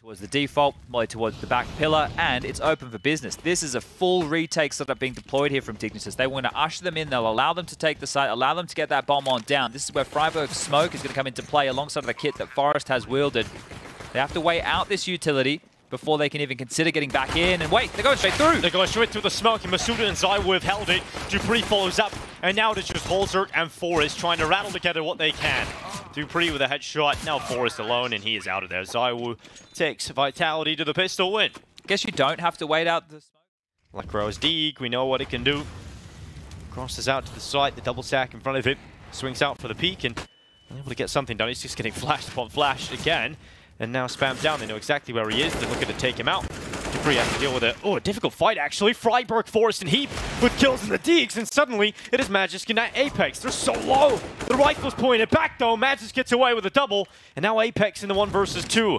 Towards the default, Molly towards the back pillar, and it's open for business. This is a full retake setup being deployed here from Dignitas. They want to usher them in, they'll allow them to take the site, allow them to get that bomb on down. This is where friberg's smoke is going to come into play alongside of the kit that Forest has wielded. They have to wait out this utility before they can even consider getting back in. And wait, they're going straight through. They're going straight through the smoke, and Masuda and ZywOo have held it. dupreeh follows up, and now it's just holzerk and Forest trying to rattle together what they can. dupreeh with a headshot, now Forest alone, and he is out of there. ZywOo takes Vitality to the pistol win. Guess you don't have to wait out the smoke. Lekr0's Deeg, we know what it can do. Crosses out to the side, the double stack in front of it. Swings out for the peek, and able to get something done. He's just getting flashed upon flashed again. And now spammed down, they know exactly where he is. They're looking to take him out. dupreeh has to deal with a difficult fight actually. friberg, Forest, and Heap with kills in the Deegs, and suddenly it is Magisk and Apex. They're so low. The rifle's pointed back though. Magisk gets away with a double, and now Apex in the 1 versus 2.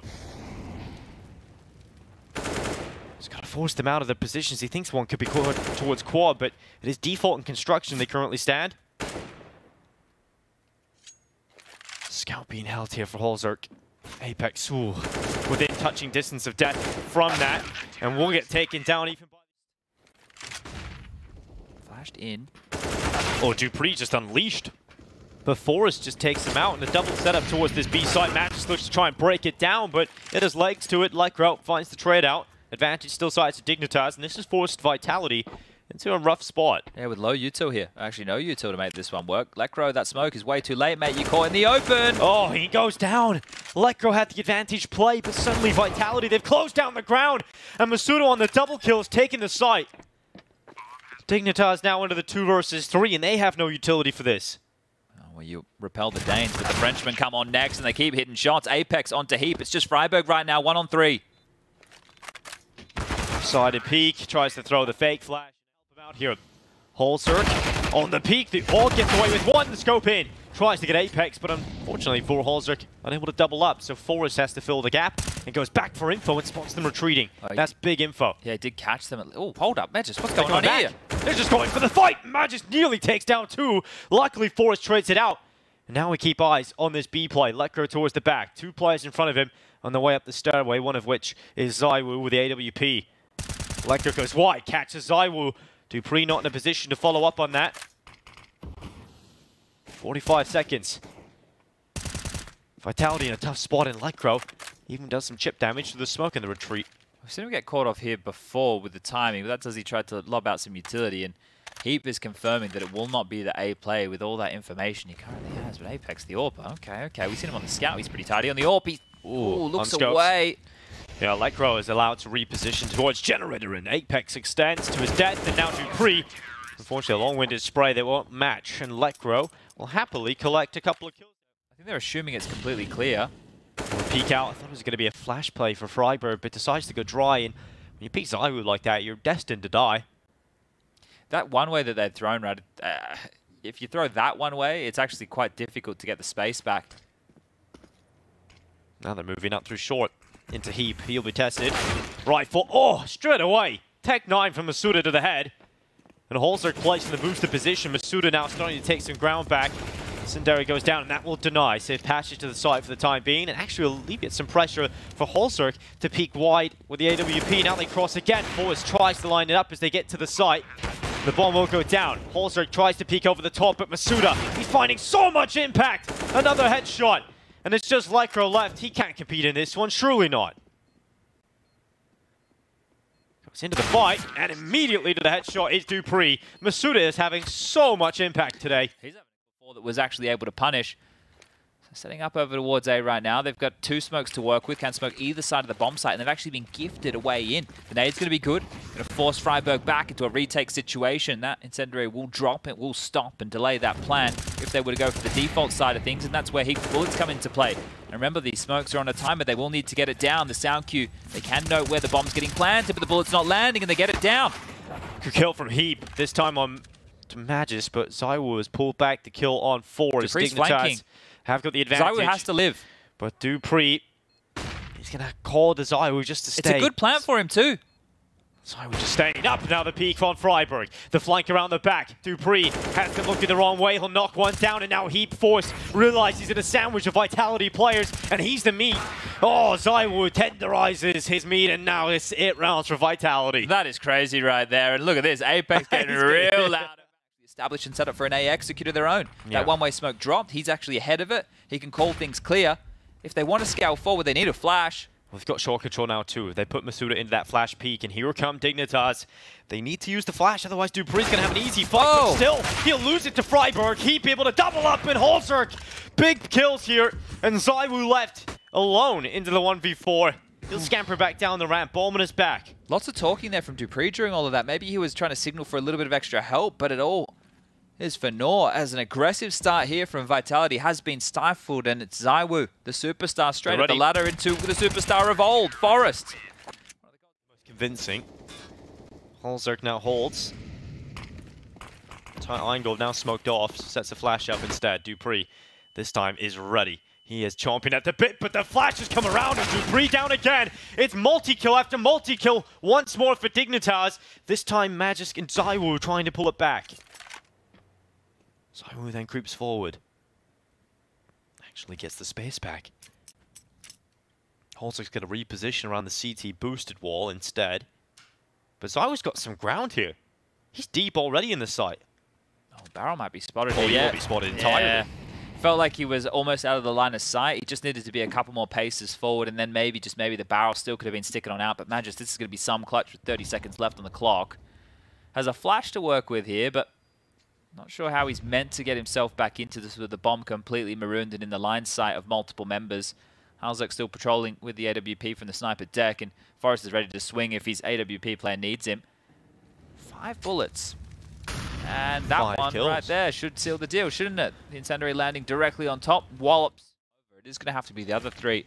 Just gotta force them out of their positions. He thinks one could be towards quad, but it is default in construction they currently stand. Scout being held here for holzerk. Apex within touching distance of death from that, and will get taken down even by... Flashed in. Oh, dupreeh just unleashed. But Forest just takes him out, and a double setup towards this B side. Magisk looks to try and break it down, but it has legs to it. Lekr0 finds the trade out. Advantage still sides to Dignitas, and this is forced Vitality into a rough spot. Yeah, with low util here. Actually, no util to make this one work. Lekr0, that smoke is way too late, mate. You caught in the open. Oh, he goes down. Lekr0 had the advantage play, but suddenly Vitality, they've closed down the ground. And Masuda on the double kill is taking the site. Dignitas now into the 2 versus 3, and they have no utility for this. Oh, well, you repel the Danes, but the Frenchmen come on next, and they keep hitting shots. Apex onto Heap. It's just friberg right now, 1 on 3. Sided peek, tries to throw the fake flash. Out here, holzerk on the peak. The all gets away with 1. The scope in, tries to get Apex, but unfortunately for holzerk, unable to double up. So Forest has to fill the gap and goes back for info and spots them retreating. That's big info. Yeah, he did catch them. Oh, hold up, Magisk, what's going on here? They're just going for the fight. Magisk nearly takes down 2. Luckily, Forest trades it out. And now we keep eyes on this B play. Lekr0 towards the back. 2 players in front of him on the way up the stairway. One of which is ZywOo with the AWP. Lekr0 goes wide, catches ZywOo. dupreeh not in a position to follow up on that. 45 seconds. Vitality in a tough spot, in Lekr0 even does some chip damage to the smoke in the retreat. We've seen him get caught off here before with the timing, but that's as he tried to lob out some utility, and Heap is confirming that it will not be the A play with all that information he currently has. But Apex, the AWP, okay. We've seen him on the scout, he's pretty tidy. On the AWP, he looks away. Yeah, Lekr0 is allowed to reposition towards Generator, and Apex extends to his death, and now dupreeh. Unfortunately, a long-winded spray that won't match, and Lekr0 will happily collect a couple of kills. I think they're assuming it's completely clear. Peek out. I thought it was going to be a flash play for friberg, but decides to go dry, and when you peek ZywOo like that, you're destined to die. That one way that they've thrown, right, if you throw that one way, it's actually quite difficult to get the space back. Now they're moving up through short. Into Heap, he'll be tested. Rifle, straight away. Tech 9 from Masuda to the head. And holzerk placed in the boosted position. Masuda now starting to take some ground back. Sundari goes down, and that will deny. Safe passage to the side for the time being, and actually will alleviate some pressure for holzerk to peek wide with the AWP. Now they cross again. Forrest tries to line it up as they get to the site. The bomb will go down. holzerk tries to peek over the top, but Masuda, he's finding so much impact. Another headshot. And it's just Lekr0 left. He can't compete in this one. Surely not. Goes into the fight, and immediately to the headshot is dupreeh. Masuda is having so much impact today. He's having a ball that was actually able to punish. Setting up over towards A right now. They've got 2 smokes to work with. Can smoke either side of the bomb site, and they've actually been gifted a way in. The nade's going to be good. Going to force friberg back into a retake situation. That incendiary will drop. It will stop and delay that plan if they were to go for the default side of things, and that's where Heap bullets come into play. And remember, these smokes are on a timer. They will need to get it down. The sound cue, they can note where the bomb's getting planted, but the bullet's not landing, and they get it down. Good kill from Heap. This time on to Magisk, but ZywOo has pulled back the kill on 4. dupreeh's flanking. Have got the advantage. ZywOo has to live. But dupreeh, he's going to call to ZywOo just to stay. It's a good plant for him too. ZywOo just staying up now, the peak on friberg. The flank around the back. dupreeh has been looking the wrong way. He'll knock one down, and now Heap Force realizes he's in a sandwich of Vitality players, and he's the meat. Oh, ZywOo tenderizes his meat, and now it's 8 rounds for Vitality. That is crazy right there. And look at this, Apex getting real loud. Established and set up for an A executed their own. Yeah. That one-way smoke dropped. He's actually ahead of it. He can call things clear. If they want to scale forward, they need a flash. Well, they've got short control now too. They put Masuda into that flash peak, and here come Dignitas. They need to use the flash, otherwise dupreeh's gonna have an easy fight, but still, he'll lose it to friberg. Heap able to double up, and holzerk. Big kills here, and ZywOo left alone into the 1v4. He'll scamper back down the ramp, Bowman is back. Lots of talking there from dupreeh during all of that. Maybe he was trying to signal for a little bit of extra help, but it all is for naught, as an aggressive start here from Vitality has been stifled, and it's ZywOo, the superstar, straight up the ladder into the superstar of old, Forest. Most convincing. holzerk now holds. Eingold now smoked off, sets a flash up instead. dupreeh this time is ready. He is chomping at the bit, but the flash has come around, and dupreeh down again. It's multi-kill after multi-kill once more for Dignitas. This time Magisk and ZywOo trying to pull it back. ZywOo then creeps forward. Actually gets the space back. holzerk's going to reposition around the CT boosted wall instead. But ZywOo's got some ground here. He's deep already in the site. Oh, Barrel might be spotted here. He will be spotted entirely. Yeah. Felt like he was almost out of the line of sight. He just needed to be a couple more paces forward, and then maybe, just maybe, the Barrel still could have been sticking on out. But Magisk, this is going to be some clutch with 30 seconds left on the clock. Has a flash to work with here, but not sure how he's meant to get himself back into this with the bomb completely marooned and in the line sight of multiple members. holzerk still patrolling with the AWP from the sniper deck, and Forest is ready to swing if his AWP player needs him. 5 bullets. And that 5 one kills. right there should seal the deal, shouldn't it? The incendiary landing directly on top, wallops. It is going to have to be the other 3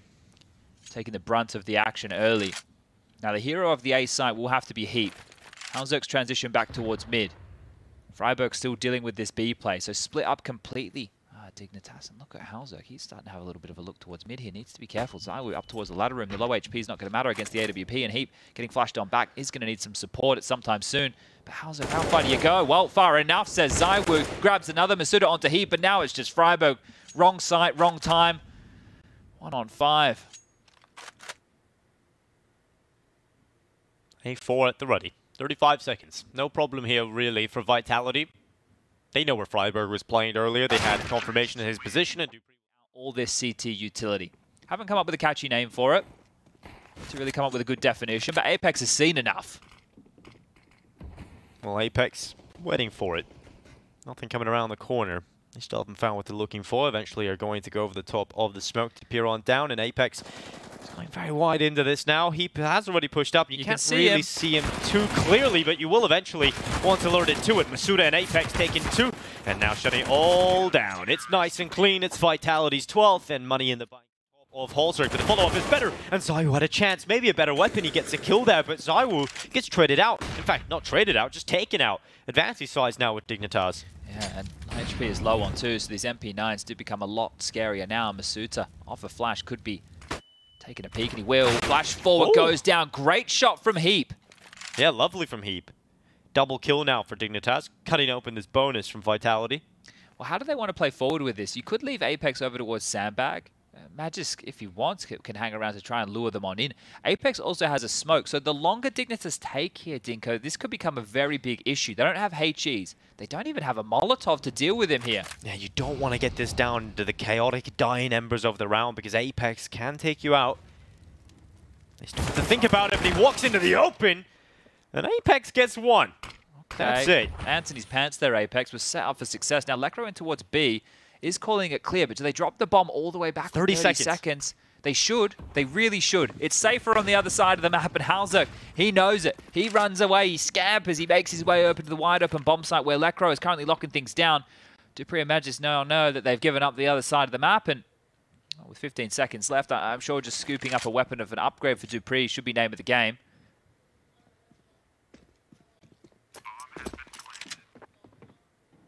taking the brunt of the action early. Now the hero of the A site will have to be Heap. holzerk's transition back towards mid. friberg's still dealing with this B play, so split up completely. Dignitas, and look at holzerk. He's starting to have a little bit of a look towards mid here. Needs to be careful. ZywOo up towards the ladder room. The low HP is not going to matter against the AWP, and Heap getting flashed on back is going to need some support at some time soon. But holzerk, how far do you go? Well, far enough, says ZywOo. Grabs another Masuda onto Heap, but now it's just friberg. Wrong site, wrong time. 1 on 5. A4 at the ready. 35 seconds. No problem here, really, for Vitality. They know where friberg was playing earlier. They had confirmation of his position, and dupreeh all this CT utility. Haven't come up with a catchy name for it to really come up with a good definition, but Apex has seen enough. Well, Apex waiting for it. Nothing coming around the corner. They still haven't found what they're looking for. Eventually are going to go over the top of the smoke to peer on down, and Apex is going very wide into this now. He has already pushed up. You can't really see him too clearly, but you will eventually want to alert it to it. Masuda and Apex taking 2, and now shutting it all down. It's nice and clean. It's Vitality's 12th, and money in the bank of holzerk, but the follow-up is better, and ZywOo had a chance. Maybe a better weapon. He gets a kill there, but ZywOo gets traded out. In fact, not traded out, just taken out. Advantage size now with Dignitas. Yeah, and HP is low on 2, so these MP9s do become a lot scarier now. Masuda off a flash could be taking a peek, and he will. Flash forward, goes down. Great shot from Heap. Yeah, lovely from Heap. Double kill now for Dignitas, cutting open this bonus from Vitality. Well, how do they want to play forward with this? You could leave Apex over towards Sandbag. Magisk, if he wants, can hang around to try and lure them on in. Apex also has a smoke, so the longer Dignitas take here, Dinko, this could become a very big issue. They don't have HEs. They don't even have a Molotov to deal with him here. Yeah, you don't want to get this down to the chaotic dying embers of the round, because Apex can take you out. They still have to think about it, but he walks into the open, and Apex gets 1. That's it. Anthony's pants there, Apex, was set up for success. Now, Lekr0 in towards B is calling it clear, but do they drop the bomb all the way back? 30 seconds. They should. They really should. It's safer on the other side of the map, and holzerk, he knows it. He runs away. He scampers. He makes his way open to the wide open bomb site where Lekr0 is currently locking things down. dupreeh and Magisk now know that they've given up the other side of the map, and with 15 seconds left, I'm sure just scooping up a weapon of an upgrade for dupreeh should be name of the game.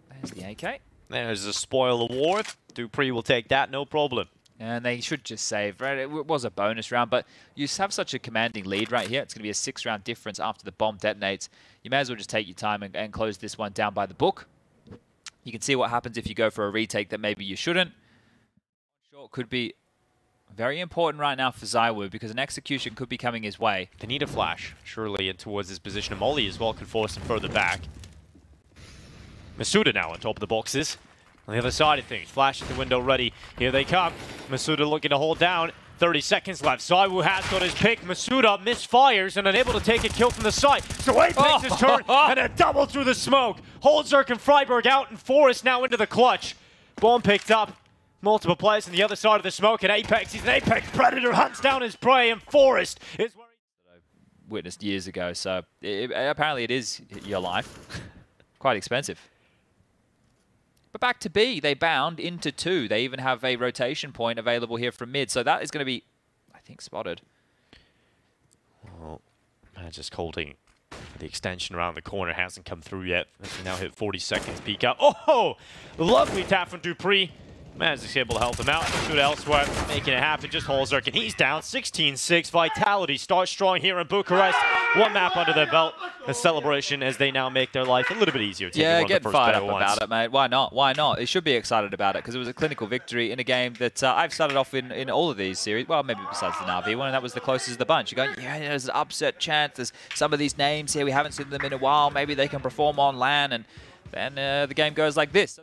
There's the AK. There's a spoil of war. dupreeh will take that, no problem. And they should just save, right? It was a bonus round, but you have such a commanding lead right here. It's going to be a 6-round difference after the bomb detonates. You may as well just take your time and close this one down by the book. You can see what happens if you go for a retake that maybe you shouldn't. Short could be very important right now for ZywOo because an execution could be coming his way. They need a flash, surely, in towards his position. Molly as well could force him further back. Masuda now on top of the boxes. On the other side of things, flash at the window ready. Here they come. Masuda looking to hold down. 30 seconds left. ZywOo has got his pick. Masuda misfires and unable to take a kill from the side. So Apex makes his turn and a double through the smoke. Holdzerk and Friberg out and Forrest now into the clutch. Bomb picked up. Multiple players on the other side of the smoke and Apex. He's an Apex Predator, hunts down his prey, and Forrest is where he... Witnessed years ago, so apparently it is your life. Quite expensive. But back to B, they bound into 2. They even have a rotation point available here from mid, so that is going to be, I think, spotted. Well, man, just holding the extension around the corner hasn't come through yet. As we now hit 40 seconds peak out. Oh, lovely tap from Dupree. Man's is able to help him out. Shoot elsewhere, making it happen. Just Holdzerk, and he's down. 16-6. Vitality starts strong here in Bucharest. One map under their belt. A celebration as they now make their life a little bit easier. Yeah, get fired up about it, mate. Why not? Why not? They should be excited about it because it was a clinical victory in a game that I've started off in all of these series. Well, maybe besides the Na'Vi one, and that was the closest of the bunch. You're going, yeah, there's an upset chance. There's some of these names here. We haven't seen them in a while. Maybe they can perform on LAN, and then the game goes like this. So